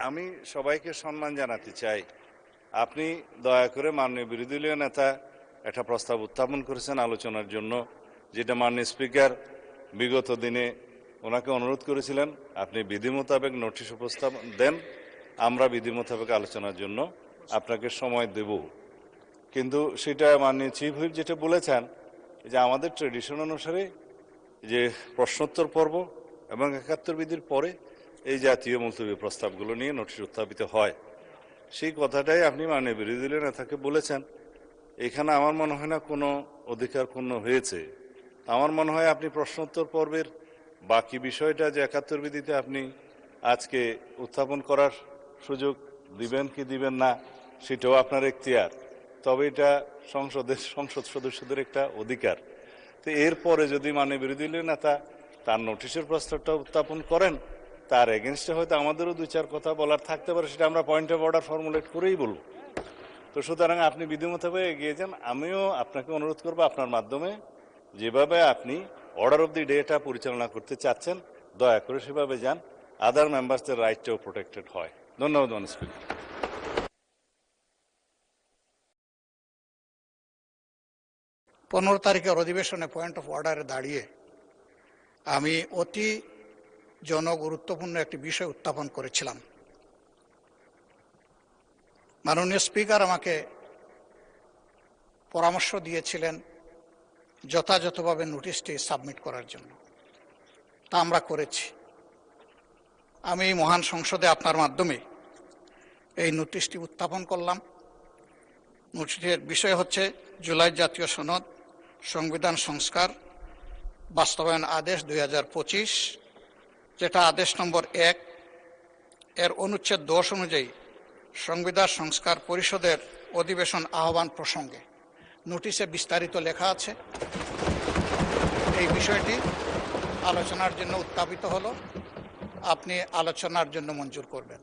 আমি সবাইকে সম্মান জানাতে চাই। আপনি দয়া করে মাননীয় বিরোধী দলীয় নেতা একটা প্রস্তাব উত্থাপন করেছেন আলোচনার জন্য, যেটা মাননীয় স্পিকার বিগত দিনে ওনাকে অনুরোধ করেছিলেন আপনি বিধি মোতাবেক নোটিশ উপস্থাপন দেন, আমরা বিধি মোতাবেক আলোচনার জন্য আপনাকে সময় দেব। কিন্তু সেটা মাননীয় চিফ হুইপ যেটা বলেছেন যে আমাদের ট্রেডিশন অনুসারে যে প্রশ্নোত্তর পর্ব এবং ৭১ বিধির পরে এই জাতীয় মুলতবি প্রস্তাবগুলো নিয়ে নোটিশ উত্থাপিত হয়, সেই কথাটাই আপনি মাননীয় বিরোধী দলীয় নেতাকে বলেছেন। এখানে আমার মনে হয় না কোনো অধিকার ক্ষুণ্ণ হয়েছে। আমার মনে হয় আপনি প্রশ্নোত্তর পর্বের বাকি বিষয়টা যে ৭১ বিধিতে আপনি আজকে উত্থাপন করার সুযোগ দিবেন কি দিবেন না সেটাও আপনার এখতিয়ার, তবে এটা সংসদ সদস্যদের একটা অধিকার। তো এরপরে যদি মাননীয় বিরোধী দলীয় নেতা তার নোটিশের প্রস্তাবটা উত্থাপন করেন, তার এগেনস্টে হয়তো আমাদেরও ২-৪ কথা বলার থাকতে পারে, সেটা আমরা পয়েন্ট অফ অর্ডার ফর্মুলেট করেই বলব। তো সুতরাং আপনি বিধি মোতাবেক এগিয়ে যান। আমিও আপনাকে অনুরোধ করবো আপনার মাধ্যমে যেভাবে আপনি অর্ডার অফ দি ডেটা পরিচালনা করতে চাচ্ছেন দয়া করে সেভাবে যান, আদার মেম্বার্সদের রাইটটাও প্রোটেক্টেড হয়। ধন্যবাদ মাননীয় স্পিকার। 15 তারিখের অধিবেশনে পয়েন্ট অফ অর্ডারে দাঁড়িয়ে আমি অতি জনগুরুত্বপূর্ণ একটি বিষয় উত্থাপন করেছিলাম। মাননীয় স্পিকার আমাকে পরামর্শ দিয়েছিলেন যথাযথভাবে নোটিশটি সাবমিট করার জন্য, তা আমরা করেছি। আমি মহান সংসদে আপনার মাধ্যমে এই নোটিশটি উত্থাপন করলাম। নোটিশের বিষয় হচ্ছে জুলাই জাতীয় সনদ সংবিধান সংস্কার বাস্তবায়ন আদেশ 2025, যেটা আদেশ নম্বর 1 এর অনুচ্ছেদ 10 অনুযায়ী সংবিধান সংস্কার পরিষদের অধিবেশন আহ্বান প্রসঙ্গে। নোটিশে বিস্তারিত লেখা আছে। এই বিষয়টি আলোচনার জন্য উত্থাপিত হলো, আপনি আলোচনার জন্য মঞ্জুর করবেন।